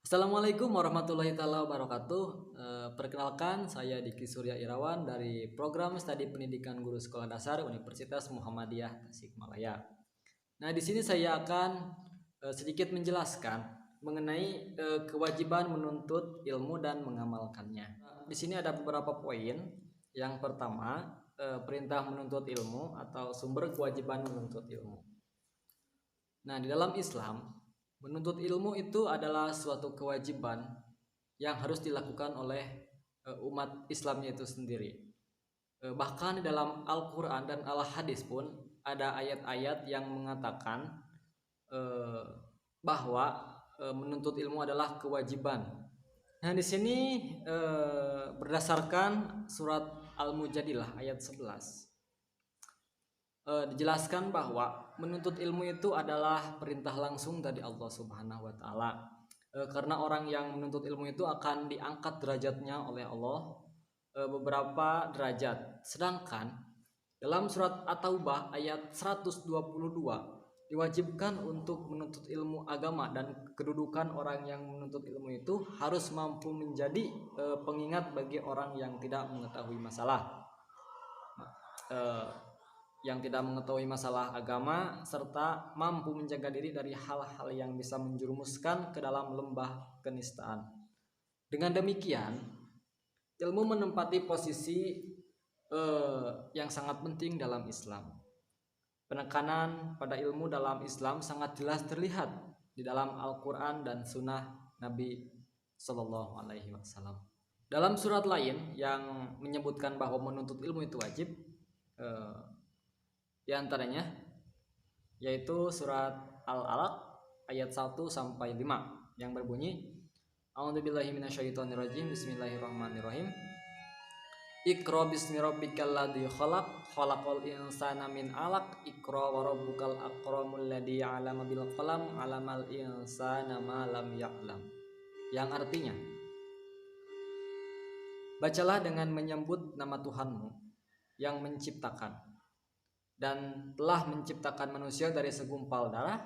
Assalamualaikum warahmatullahi wabarakatuh. Perkenalkan, saya Diki Surya Irawan dari Program Studi Pendidikan Guru Sekolah Dasar Universitas Muhammadiyah Tasikmalaya. Nah, di sini saya akan sedikit menjelaskan mengenai kewajiban menuntut ilmu dan mengamalkannya. Di sini ada beberapa poin. Yang pertama, perintah menuntut ilmu atau sumber kewajiban menuntut ilmu. Nah, di dalam Islam, menuntut ilmu itu adalah suatu kewajiban yang harus dilakukan oleh umat Islamnya itu sendiri. Bahkan di dalam Al-Quran dan Al-Hadis pun ada ayat-ayat yang mengatakan bahwa menuntut ilmu adalah kewajiban. Nah, di sini berdasarkan surat Al-Mujadilah ayat 11 dijelaskan bahwa menuntut ilmu itu adalah perintah langsung dari Allah Subhanahu wa taala. Karena orang yang menuntut ilmu itu akan diangkat derajatnya oleh Allah beberapa derajat. Sedangkan dalam surat At-Taubah ayat 122 diwajibkan untuk menuntut ilmu agama, dan kedudukan orang yang menuntut ilmu itu harus mampu menjadi pengingat bagi orang yang tidak mengetahui masalah. Yang tidak mengetahui masalah agama serta mampu menjaga diri dari hal-hal yang bisa menjerumuskan ke dalam lembah kenistaan. Dengan demikian, ilmu menempati posisi yang sangat penting dalam Islam. Penekanan pada ilmu dalam Islam sangat jelas terlihat di dalam Al-Quran dan Sunnah Nabi Sallallahu Alaihi Wasallam. Dalam surat lain yang menyebutkan bahwa menuntut ilmu itu wajib, di antaranya yaitu surat Al-Alaq ayat 1 sampai 5 yang berbunyi, A'udzubillahi minasyaitonirrajim, bismillahirrahmanirrahim. Iqra bismi rabbikal ladzi khalaq, khalaqal insana min 'alaq, iqra wa rabbukal akramul ladzi 'allama bil qalam, 'allamal insana ma lam ya'lam. Yang artinya, bacalah dengan menyebut nama Tuhanmu yang menciptakan dan telah menciptakan manusia dari segumpal darah.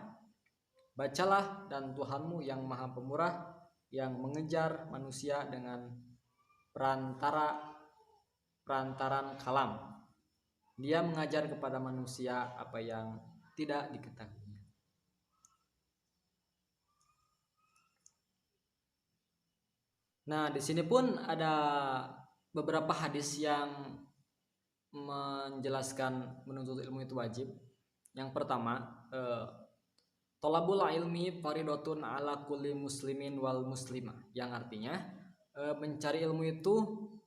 Bacalah, dan Tuhanmu yang maha pemurah yang mengejar manusia dengan perantaran kalam. Dia mengajar kepada manusia apa yang tidak diketahuinya. Nah, di sini pun ada beberapa hadis yang menjelaskan menuntut ilmu itu wajib. Yang pertama, tolabul ilmi faridotun ala kulli muslimin wal muslimah, yang artinya mencari ilmu itu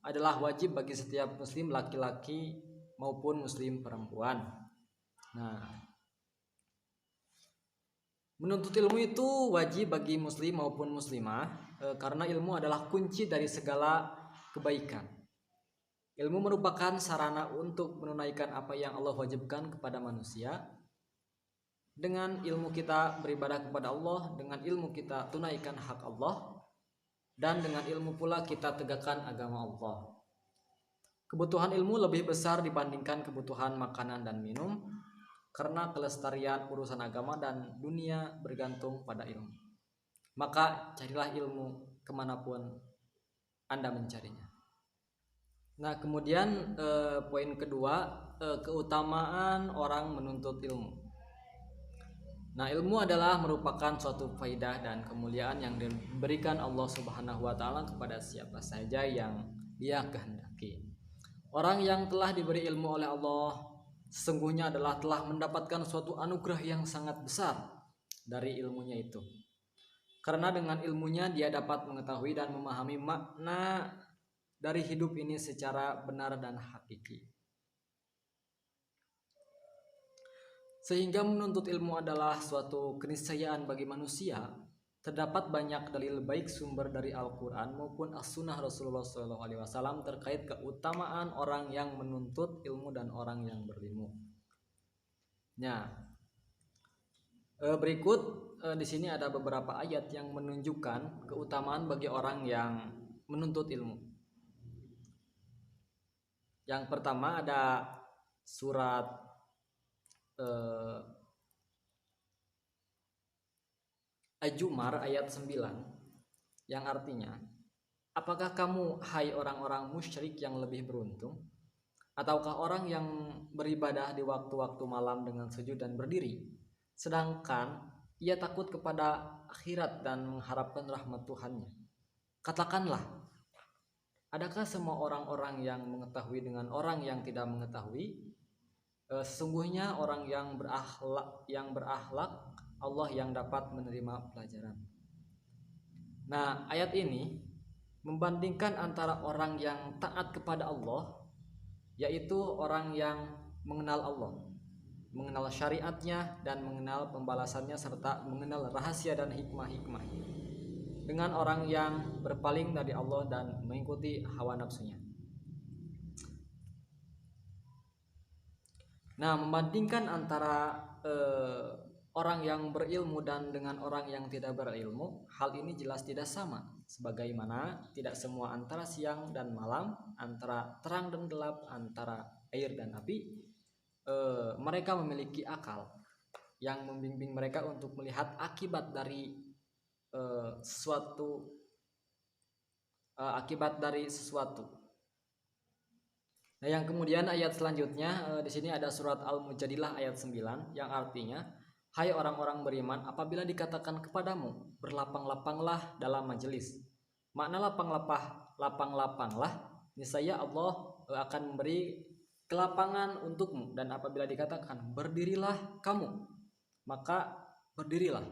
adalah wajib bagi setiap muslim laki-laki maupun muslim perempuan. Nah, menuntut ilmu itu wajib bagi muslim maupun muslimah karena ilmu adalah kunci dari segala kebaikan. Ilmu merupakan sarana untuk menunaikan apa yang Allah wajibkan kepada manusia. Dengan ilmu kita beribadah kepada Allah, dengan ilmu kita tunaikan hak Allah, dan dengan ilmu pula kita tegakkan agama Allah. Kebutuhan ilmu lebih besar dibandingkan kebutuhan makanan dan minum, karena kelestarian urusan agama dan dunia bergantung pada ilmu. Maka carilah ilmu kemanapun Anda mencarinya. Nah, kemudian poin kedua, keutamaan orang menuntut ilmu. Nah, ilmu adalah merupakan suatu faidah dan kemuliaan yang diberikan Allah Subhanahu wa taala kepada siapa saja yang Dia kehendaki. Orang yang telah diberi ilmu oleh Allah sesungguhnya adalah telah mendapatkan suatu anugerah yang sangat besar dari ilmunya itu. Karena dengan ilmunya dia dapat mengetahui dan memahami makna dari hidup ini secara benar dan hakiki. Sehingga menuntut ilmu adalah suatu keniscayaan bagi manusia. Terdapat banyak dalil baik sumber dari Al-Quran maupun As-Sunnah Rasulullah SAW terkait keutamaan orang yang menuntut ilmu dan orang yang berilmu. Nah, berikut di sini ada beberapa ayat yang menunjukkan keutamaan bagi orang yang menuntut ilmu. Yang pertama ada surat Az-Zumar ayat 9. yang artinya, apakah kamu, hai orang-orang musyrik yang lebih beruntung, ataukah orang yang beribadah di waktu-waktu malam dengan sujud dan berdiri, sedangkan ia takut kepada akhirat dan mengharapkan rahmat Tuhannya? Katakanlah, adakah semua orang-orang yang mengetahui dengan orang yang tidak mengetahui? Sesungguhnya orang yang berakhlak Allah yang dapat menerima pelajaran. Nah, ayat ini membandingkan antara orang yang taat kepada Allah, yaitu orang yang mengenal Allah, mengenal syariatnya dan mengenal pembalasannya serta mengenal rahasia dan hikmah-hikmahnya, dengan orang yang berpaling dari Allah dan mengikuti hawa nafsunya. Nah, membandingkan antara orang yang berilmu dan dengan orang yang tidak berilmu, hal ini jelas tidak sama. Sebagaimana tidak semua antara siang dan malam, antara terang dan gelap, antara air dan api, mereka memiliki akal yang membimbing mereka untuk melihat akibat dari sesuatu. Nah, yang kemudian ayat selanjutnya di sini ada surat Al-Mujadilah ayat 9 yang artinya, hai orang-orang beriman, apabila dikatakan kepadamu berlapang-lapanglah dalam majelis. Makna lapang-lapanglah, niscaya Allah akan memberi kelapangan untukmu, dan apabila dikatakan berdirilah kamu, maka berdirilah.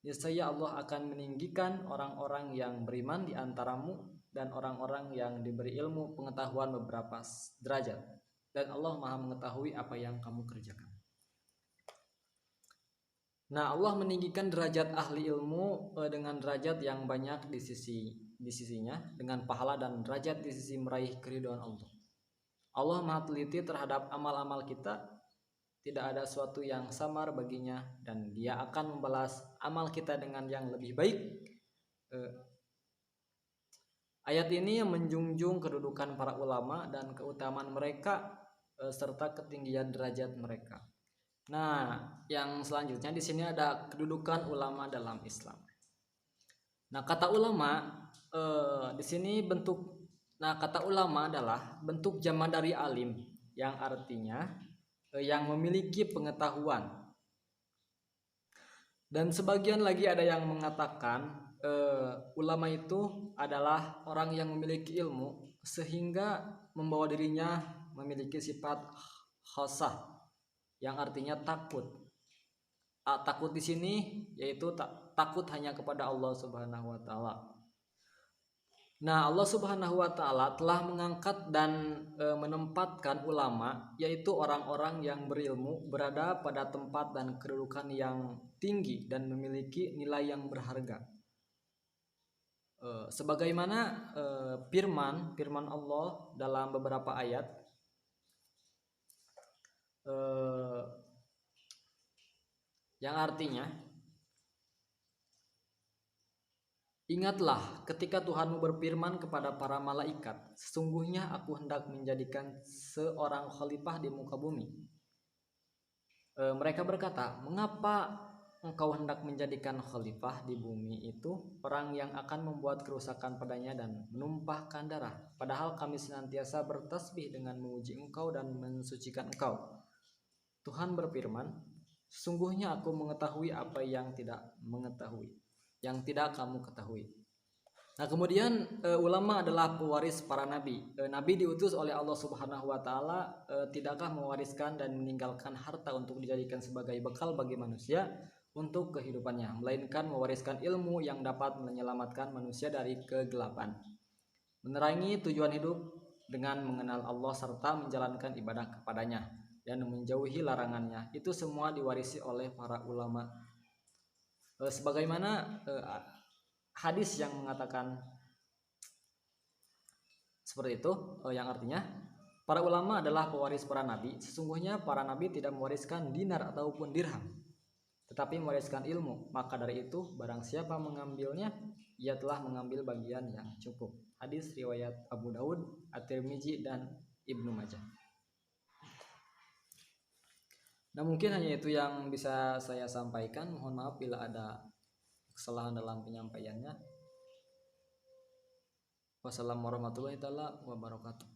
Niscaya Allah akan meninggikan orang-orang yang beriman di antaramu dan orang-orang yang diberi ilmu pengetahuan beberapa derajat, dan Allah Maha mengetahui apa yang kamu kerjakan. Nah, Allah meninggikan derajat ahli ilmu dengan derajat yang banyak di sisinya, dengan pahala dan derajat di sisi meraih keridhaan Allah. Allah Maha teliti terhadap amal-amal kita, tidak ada sesuatu yang samar baginya, dan Dia akan membalas amal kita dengan yang lebih baik. Ayat ini menjunjung kedudukan para ulama dan keutamaan mereka serta ketinggian derajat mereka. Nah, yang selanjutnya di sini ada kedudukan ulama dalam Islam. Nah, kata ulama di sini kata ulama adalah bentuk jama dari alim, yang artinya yang memiliki pengetahuan. Dan sebagian lagi ada yang mengatakan ulama itu adalah orang yang memiliki ilmu sehingga membawa dirinya memiliki sifat khosah, yang artinya takut. Takut di sini yaitu takut hanya kepada Allah Subhanahu wa taala. Nah, Allah Subhanahu wa taala telah mengangkat dan menempatkan ulama, yaitu orang-orang yang berilmu, berada pada tempat dan kedudukan yang tinggi dan memiliki nilai yang berharga. Sebagaimana firman Allah dalam beberapa ayat, yang artinya, ingatlah ketika Tuhanmu berfirman kepada para malaikat, sesungguhnya aku hendak menjadikan seorang khalifah di muka bumi. Mereka berkata, mengapa engkau hendak menjadikan khalifah di bumi itu orang yang akan membuat kerusakan padanya dan menumpahkan darah, padahal kami senantiasa bertasbih dengan memuji engkau dan mensucikan engkau. Tuhan berfirman, sesungguhnya aku mengetahui apa yang tidak kamu ketahui. Nah, kemudian ulama adalah pewaris para nabi. Nabi diutus oleh Allah Subhanahu wa taala tidakkah mewariskan dan meninggalkan harta untuk dijadikan sebagai bekal bagi manusia untuk kehidupannya, melainkan mewariskan ilmu yang dapat menyelamatkan manusia dari kegelapan, menerangi tujuan hidup dengan mengenal Allah serta menjalankan ibadah kepadanya dan menjauhi larangannya. Itu semua diwarisi oleh para ulama. Sebagaimana hadis yang mengatakan seperti itu, yang artinya para ulama adalah pewaris para nabi. Sesungguhnya para nabi tidak mewariskan dinar ataupun dirham, tetapi mewariskan ilmu. Maka dari itu barang siapa mengambilnya, ia telah mengambil bagian yang cukup. Hadis riwayat Abu Daud, At-Tirmizi dan Ibnu Majah. Nah, mungkin hanya itu yang bisa saya sampaikan. Mohon maaf bila ada kesalahan dalam penyampaiannya. Wassalamualaikum warahmatullahi taala wabarakatuh.